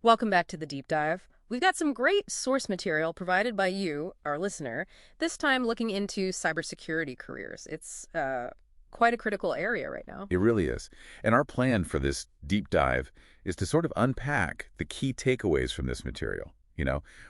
Welcome back to the deep dive. We've got some great source material provided by you, our listener, this time looking into cybersecurity careers. It's quite a critical area right now. It really is. And our plan for this deep dive is to sort of unpack the key takeaways from this material.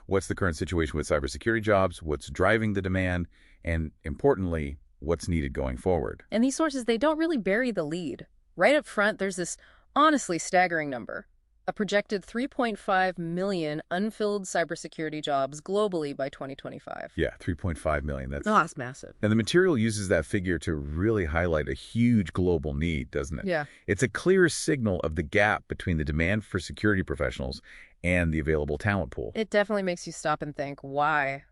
What's the current situation with cybersecurity jobs, what's driving the demand, and importantly, what's needed going forward. And these sources, they don't really bury the lead. Right up front, there's this honestly staggering number. A projected 3.5 million unfilled cybersecurity jobs globally by 2025. Yeah, 3.5 million. That's massive. And the material uses that figure to really highlight a huge global need, doesn't it? Yeah. It's a clear signal of the gap between the demand for security professionals and the available talent pool. It definitely makes you stop and think, why?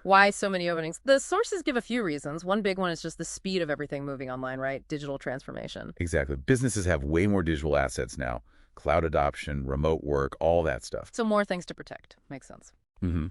Why so many openings? The sources give a few reasons. One big one is just the speed of everything moving online, right? Digital transformation. Exactly. Businesses have way more digital assets now. Cloud adoption, remote work, all that stuff. So more things to protect. Makes sense. And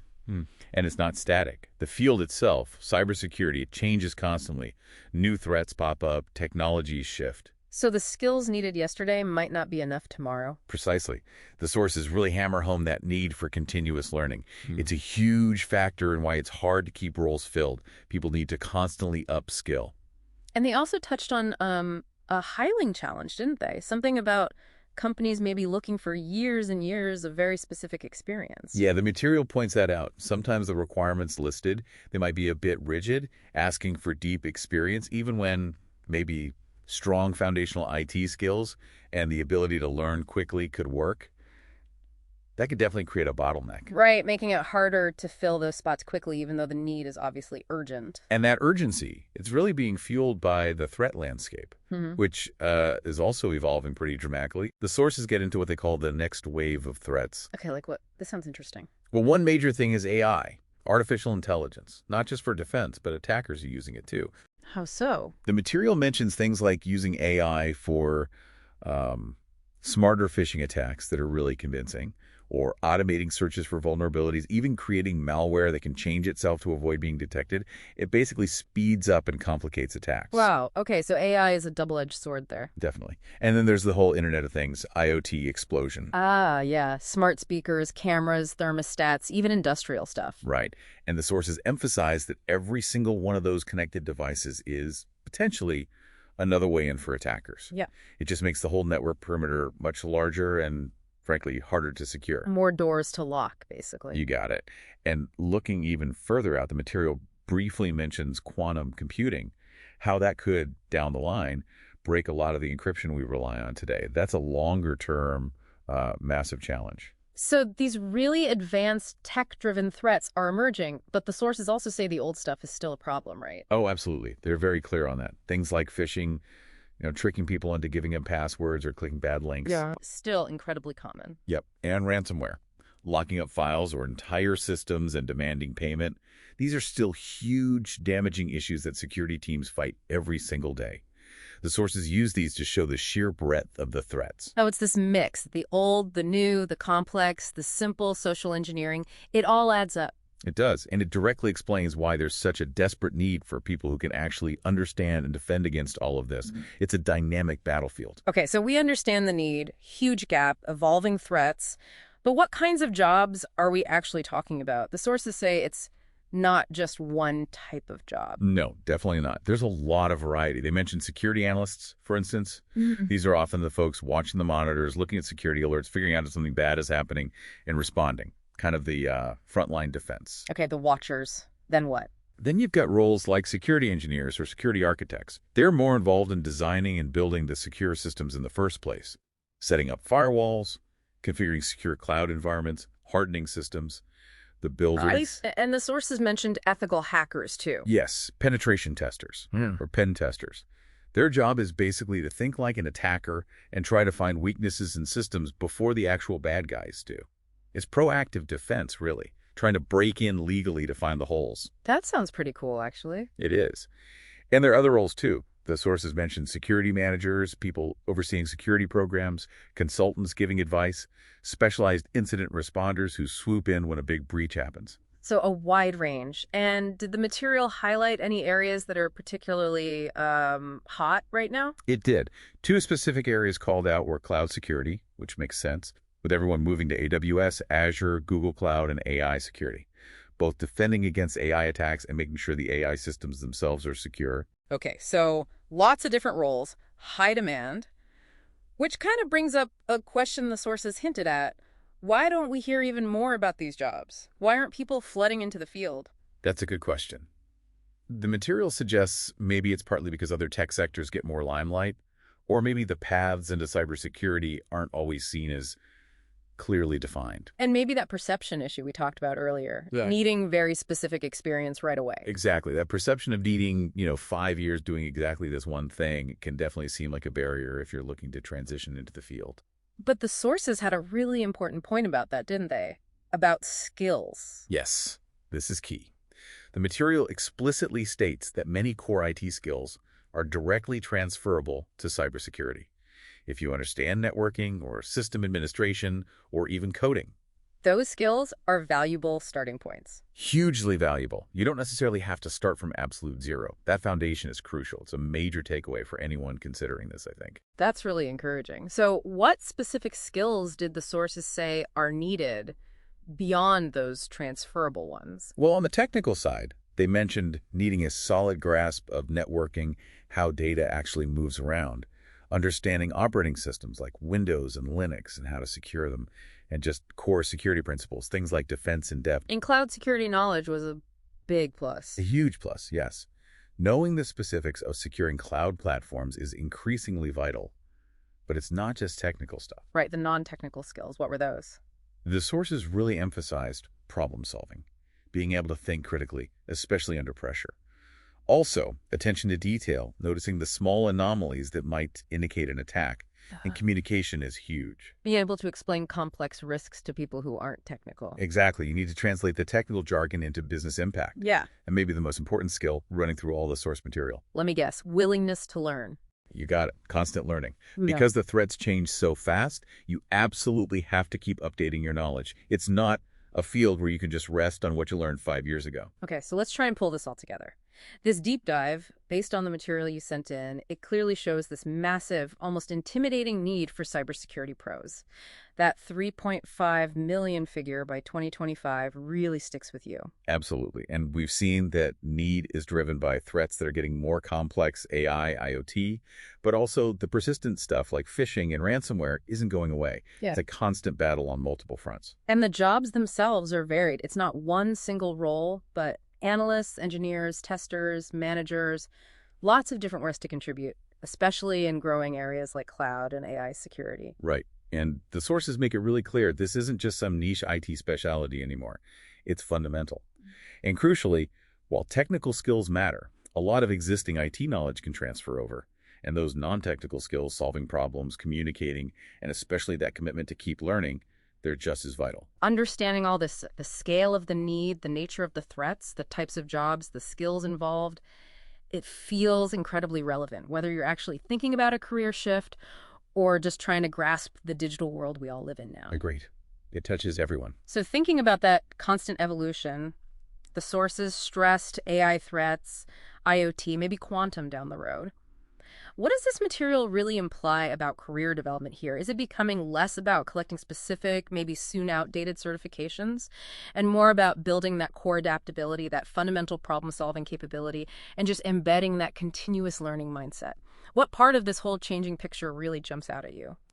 it's not static. The field itself, cybersecurity, it changes constantly. New threats pop up, technologies shift. So the skills needed yesterday might not be enough tomorrow. Precisely. The sources really hammer home that need for continuous learning. It's a huge factor in why it's hard to keep roles filled. People need to constantly upskill. And they also touched on a hiring challenge, didn't they? Something about companies maybe looking for years and years of very specific experience. Yeah, the material points that out. Sometimes the requirements listed, they might be a bit rigid, asking for deep experience, even when maybe strong foundational IT skills and the ability to learn quickly could work. That could definitely create a bottleneck. Right, making it harder to fill those spots quickly, even though the need is obviously urgent. And that urgency, it's really being fueled by the threat landscape, which is also evolving pretty dramatically. The sources get into what they call the next wave of threats. Okay, like what? This sounds interesting. Well, one major thing is AI, artificial intelligence, not just for defense, but attackers are using it too. How so? The material mentions things like using AI for smarter phishing attacks that are really convincing, or automating searches for vulnerabilities, even creating malware that can change itself to avoid being detected. It basically speeds up and complicates attacks. Wow. Okay, so AI is a double-edged sword there. Definitely. And then there's the whole Internet of Things, IoT explosion. Ah, yeah. Smart speakers, cameras, thermostats, even industrial stuff. Right. And the sources emphasize that every single one of those connected devices is potentially another way in for attackers. Yeah. It just makes the whole network perimeter much larger and frankly, harder to secure. More doors to lock, basically. You got it. And looking even further out, the material briefly mentions quantum computing, how that could, down the line, break a lot of the encryption we rely on today. That's a longer-term, massive challenge. So these really advanced tech-driven threats are emerging, but the sources also say the old stuff is still a problem, right? Oh, absolutely. They're very clear on that. Things like phishing, tricking people into giving them passwords or clicking bad links. Yeah. Still incredibly common. Yep. And ransomware. Locking up files or entire systems and demanding payment. These are still huge, damaging issues that security teams fight every single day. The sources use these to show the sheer breadth of the threats. Oh, it's this mix. The old, the new, the complex, the simple social engineering. It all adds up. It does, and it directly explains why there's such a desperate need for people who can actually understand and defend against all of this. It's a dynamic battlefield. Okay, so we understand the need, huge gap, evolving threats, but what kinds of jobs are we actually talking about? The sources say it's not just one type of job. No, definitely not. There's a lot of variety. They mentioned security analysts, for instance. These are often the folks watching the monitors, looking at security alerts, figuring out if something bad is happening, and responding. Kind of the frontline defense. Okay, the watchers. Then what? Then you've got roles like security engineers or security architects. They're more involved in designing and building the secure systems in the first place. Setting up firewalls, configuring secure cloud environments, hardening systems, the builders. And the sources mentioned ethical hackers, too. Yes, penetration testers or pen testers. Their job is basically to think like an attacker and try to find weaknesses in systems before the actual bad guys do. It's proactive defense, really, trying to break in legally to find the holes. That sounds pretty cool, actually. It is. And there are other roles, too. The sources mentioned security managers, people overseeing security programs, consultants giving advice, specialized incident responders who swoop in when a big breach happens. So a wide range. And did the material highlight any areas that are particularly hot right now? It did. Two specific areas called out were cloud security, which makes sense, with everyone moving to AWS, Azure, Google Cloud, and AI security, both defending against AI attacks and making sure the AI systems themselves are secure. Okay, so lots of different roles, high demand, which kind of brings up a question the sources hinted at. Why don't we hear even more about these jobs? Why aren't people flooding into the field? That's a good question. The material suggests maybe it's partly because other tech sectors get more limelight, or maybe the paths into cybersecurity aren't always seen as clearly defined. And maybe that perception issue we talked about earlier, needing very specific experience right away. Exactly. That perception of needing, 5 years doing exactly this one thing can definitely seem like a barrier if you're looking to transition into the field. But the sources had a really important point about that, didn't they? About skills. Yes, this is key. The material explicitly states that many core IT skills are directly transferable to cybersecurity. If you understand networking or system administration or even coding. Those skills are valuable starting points. Hugely valuable. You don't necessarily have to start from absolute zero. That foundation is crucial. It's a major takeaway for anyone considering this, I think. That's really encouraging. So what specific skills did the sources say are needed beyond those transferable ones? Well, on the technical side, they mentioned needing a solid grasp of networking, how data actually moves around, understanding operating systems like Windows and Linux and how to secure them, and just core security principles, things like defense in depth. And cloud security knowledge was a big plus. A huge plus, yes. Knowing the specifics of securing cloud platforms is increasingly vital. But it's not just technical stuff. Right, the non-technical skills. What were those? The sources really emphasized problem solving, being able to think critically, especially under pressure. Also, attention to detail, noticing the small anomalies that might indicate an attack. And communication is huge. Being able to explain complex risks to people who aren't technical. Exactly. You need to translate the technical jargon into business impact. Yeah. And maybe the most important skill, running through all the source material. Let me guess, willingness to learn. You got it. Constant learning. Yeah. Because the threats change so fast, you absolutely have to keep updating your knowledge. It's not a field where you can just rest on what you learned 5 years ago. Okay, so let's try and pull this all together. This deep dive, based on the material you sent in, it clearly shows this massive, almost intimidating need for cybersecurity pros. That 3.5 million figure by 2025 really sticks with you. Absolutely. And we've seen that need is driven by threats that are getting more complex, AI, IoT, but also the persistent stuff like phishing and ransomware isn't going away. Yeah. It's a constant battle on multiple fronts. And the jobs themselves are varied. It's not one single role, but analysts, engineers, testers, managers, lots of different ways to contribute, especially in growing areas like cloud and AI security. Right. And the sources make it really clear this isn't just some niche IT specialty anymore. It's fundamental. And crucially, while technical skills matter, a lot of existing IT knowledge can transfer over. And those non-technical skills, solving problems, communicating, and especially that commitment to keep learning, they're just as vital. Understanding all this, the scale of the need, the nature of the threats, the types of jobs, the skills involved, it feels incredibly relevant, whether you're actually thinking about a career shift or just trying to grasp the digital world we all live in now. Agreed. It touches everyone. So thinking about that constant evolution, the sources stressed AI threats, IoT, maybe quantum down the road. What does this material really imply about career development here? Is it becoming less about collecting specific, maybe soon outdated certifications, and more about building that core adaptability, that fundamental problem-solving capability, and just embedding that continuous learning mindset? What part of this whole changing picture really jumps out at you?